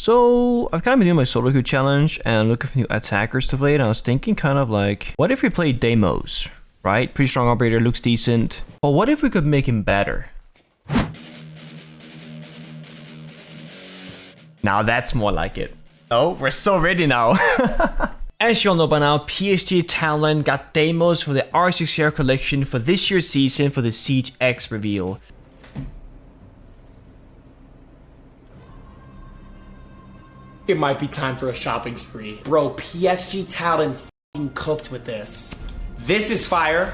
So I've kind of been doing my solo queue challenge and looking for new attackers to play, and I was thinking kind of like, what if we play Deimos, right? Pretty strong operator, looks decent. But what if we could make him better? Now that's more like it. Oh, we're so ready now. As you all know by now, PSG TALON got Deimos for the R6 share collection for this year's season for the Siege X reveal. It might be time for a shopping spree. Bro, PSG TALON f***ing cooked with this. This is fire.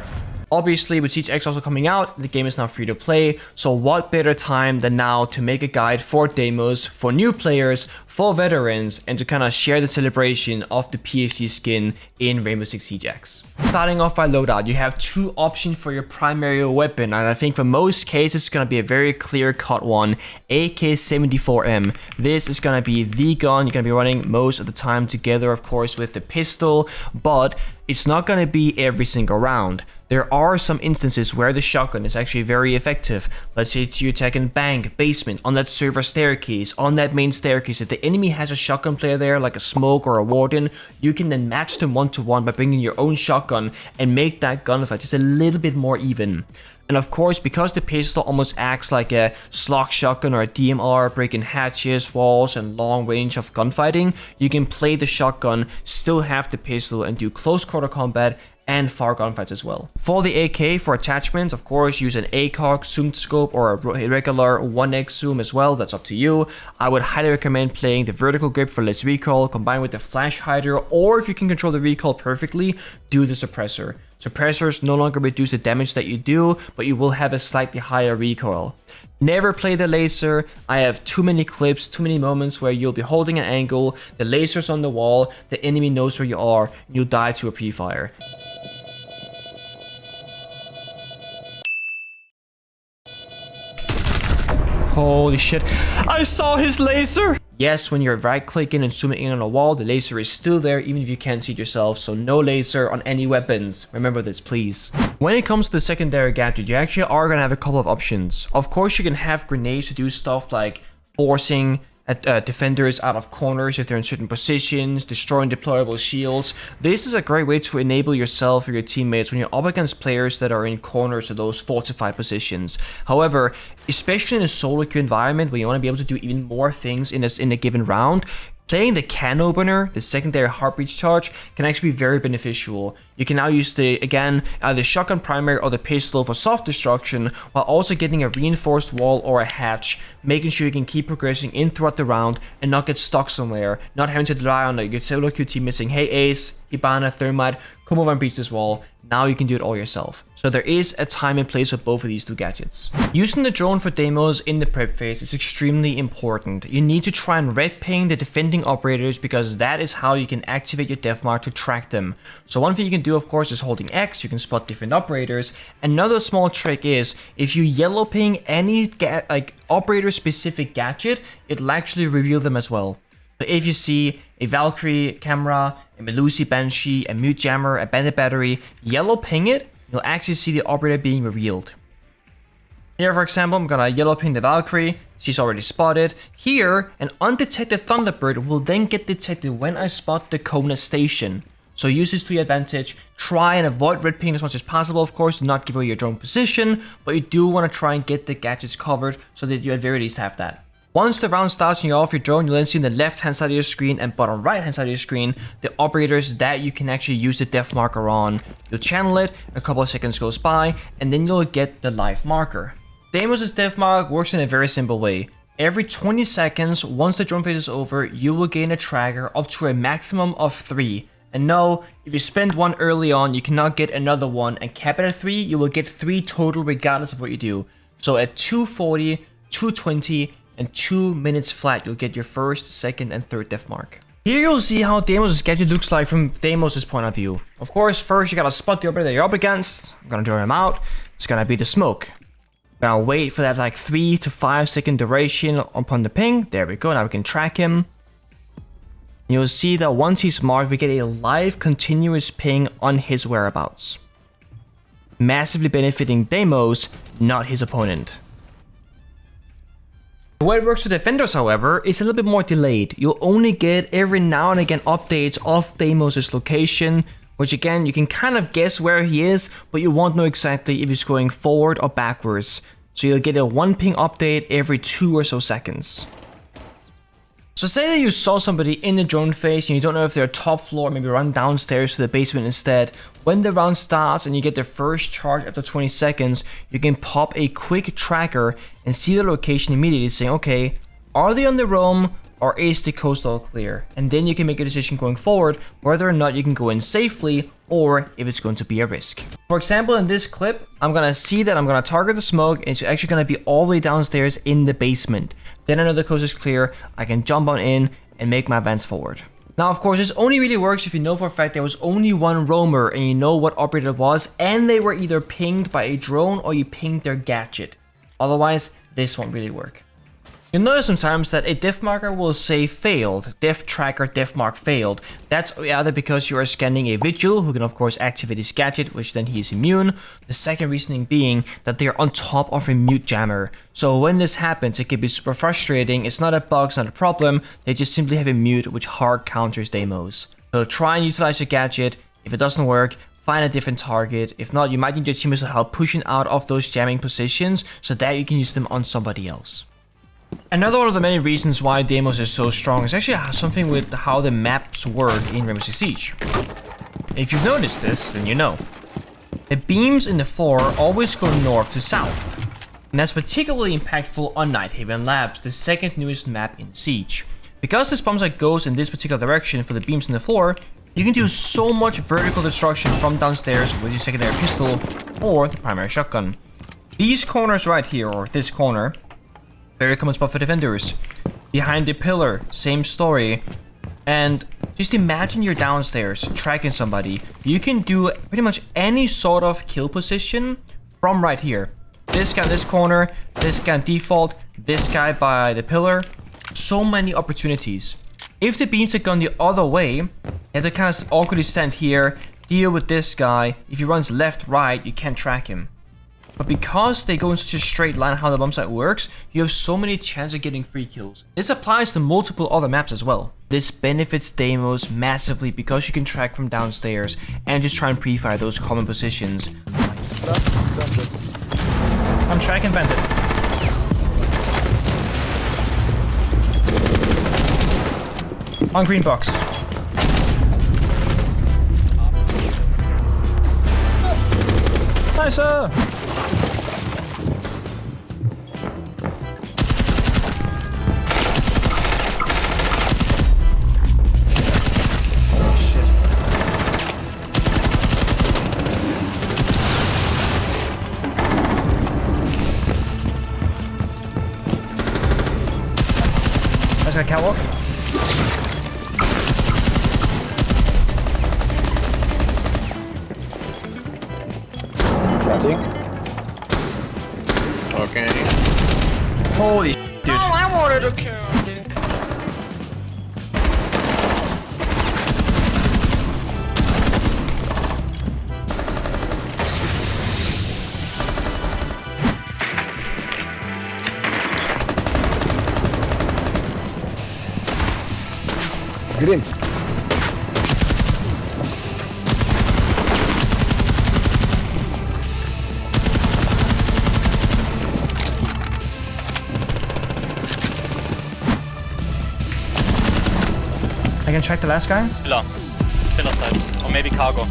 Obviously, with Siege X also coming out, the game is now free to play, so what better time than now to make a guide for Deimos, for new players, for veterans, and to kind of share the celebration of the PSG skin in Rainbow Six Siege X. Starting off by loadout, you have two options for your primary weapon, and I think for most cases it's going to be a very clear-cut one, AK-74M. This is going to be the gun you're going to be running most of the time together, of course, with the pistol, but it's not going to be every single round. There are some instances where the shotgun is actually very effective. Let's say you're attacking bank, basement, on that server staircase, on that main staircase. If the enemy has a shotgun player there, like a smoke or a warden, you can then match them one-to-one by bringing your own shotgun and make that gunfight just a little bit more even. And of course, because the pistol almost acts like a slug shotgun or a DMR, breaking hatches, walls, and long range of gunfighting, you can play the shotgun, still have the pistol, and do close quarter combat and far gunfights as well. For the AK, for attachments, of course, use an ACOG zoomed scope or a regular 1x zoom as well. That's up to you. I would highly recommend playing the vertical grip for less recoil, combined with the flash hider, or if you can control the recoil perfectly, do the suppressor. Suppressors no longer reduce the damage that you do, but you will have a slightly higher recoil. Never play the laser. I have too many clips, too many moments where you'll be holding an angle, the laser's on the wall, the enemy knows where you are, and you'll die to a pre-fire. Holy shit, I saw his laser! Yes, when you're right clicking and zooming in on a wall, the laser is still there even if you can't see it yourself, so no laser on any weapons. Remember this, please. When it comes to the secondary gadget, you actually are going to have a couple of options. Of course, you can have grenades to do stuff like forcing defenders out of corners if they're in certain positions, destroying deployable shields. This is a great way to enable yourself or your teammates when you're up against players that are in corners of those fortified positions. However, especially in a solo queue environment where you want to be able to do even more things in a given round, playing the can opener, the secondary heartbeat charge, can actually be very beneficial. You can now use either shotgun primary or the pistol for soft destruction, while also getting a reinforced wall or a hatch, making sure you can keep progressing in throughout the round and not get stuck somewhere, not having to rely on your solo queue team missing, hey Ace, Hibana, Thermite, come over and breach this wall. Now you can do it all yourself. So there is a time and place for both of these two gadgets. Using the drone for Deimos in the prep phase is extremely important. You need to try and red ping the defending operators because that is how you can activate your death mark to track them. So one thing you can do, of course, is holding X. You can spot different operators. Another small trick is if you yellow ping any operator specific gadget, it'll actually reveal them as well. So if you see a Valkyrie camera, a Melusi Banshee, a Mute Jammer, a Bandit Battery, yellow ping it, you'll actually see the operator being revealed. Here, for example, I'm gonna yellow ping the Valkyrie. She's already spotted. Here, an undetected Thunderbird will then get detected when I spot the Kona station. So use this to your advantage. Try and avoid red ping as much as possible, of course. Do not give away your drone position, but you do want to try and get the gadgets covered so that you at very least have that. Once the round starts and you're off your drone, you'll then see on the left-hand side of your screen and bottom right-hand side of your screen the operators that you can actually use the death marker on. You'll channel it, a couple of seconds goes by, and then you'll get the live marker. Deimos' death mark works in a very simple way. Every 20 seconds, once the drone phase is over, you will gain a tracker up to a maximum of 3. And no, if you spend one early on, you cannot get another one, and cap it at 3, you will get 3 total regardless of what you do. So at 240, 220, and 2 minutes flat, you'll get your first, second, and third death mark. Here you'll see how Deimos' gadget looks like from Deimos' point of view. Of course, first you gotta spot the operator that you're up against. I'm gonna draw him out. It's gonna be the smoke. Now wait for that like 3 to 5 second duration upon the ping. There we go, now we can track him. You'll see that once he's marked, we get a live continuous ping on his whereabouts. Massively benefiting Deimos, not his opponent. The way it works for defenders, however, is a little bit more delayed. You'll only get every now and again updates of Deimos' location, which again, you can kind of guess where he is, but you won't know exactly if he's going forward or backwards. So you'll get a 1 ping update every 2 or so seconds. So say that you saw somebody in the drone phase and you don't know if they're top floor, maybe run downstairs to the basement instead. When the round starts and you get the first charge after 20 seconds, you can pop a quick tracker and see the location immediately, saying, okay, are they on the roam or is the coast all clear? And then you can make a decision going forward whether or not you can go in safely or if it's going to be a risk. For example, in this clip, I'm gonna see that I'm gonna target the smoke and it's actually gonna be all the way downstairs in the basement. Then I know the coast is clear, I can jump on in and make my advance forward. Now, of course, this only really works if you know for a fact there was only one roamer and you know what operator it was and they were either pinged by a drone or you pinged their gadget. Otherwise, this won't really work. You'll notice sometimes that a def marker will say failed, def tracker, def mark failed. That's either because you are scanning a vigil who can of course activate his gadget, which then he is immune. The second reasoning being that they are on top of a mute jammer. So when this happens, it can be super frustrating. It's not a bug, it's not a problem. They just simply have a mute which hard counters Deimos. So try and utilize your gadget. If it doesn't work, find a different target. If not, you might need your teammates to help pushing out of those jamming positions so that you can use them on somebody else. Another one of the many reasons why Deimos is so strong is actually something with how the maps work in Rainbow Six Siege. If you've noticed this, then you know. The beams in the floor always go north to south. And that's particularly impactful on Nighthaven Labs, the second newest map in Siege. Because this bomb site goes in this particular direction for the beams in the floor, you can do so much vertical destruction from downstairs with your secondary pistol or the primary shotgun. These corners right here, or this corner, very common spot for defenders. Behind the pillar, same story. And just imagine you're downstairs tracking somebody. You can do pretty much any sort of kill position from right here. This guy in this corner, this guy in default, this guy by the pillar. So many opportunities. If the beams had gone the other way, you have to kind of awkwardly stand here, deal with this guy. If he runs left, right, you can't track him. But because they go in such a straight line how the bomb site works, you have so many chances of getting free kills. This applies to multiple other maps as well. This benefits Deimos massively because you can track from downstairs and just try and pre-fire those common positions. I'm tracking Bandit. On green box. Nice, Let's go catwalk. Planting. Okay. Holy dude. No, I wanted to kill. Green. I can track the last guy. Pillar side. Or maybe cargo.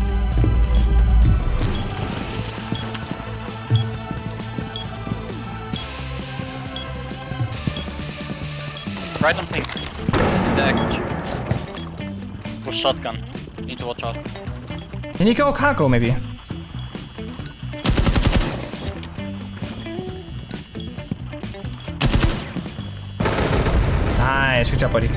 Right on pink. In the edge. With shotgun. Need to watch out. Can you go cargo maybe? Nice, good job buddy.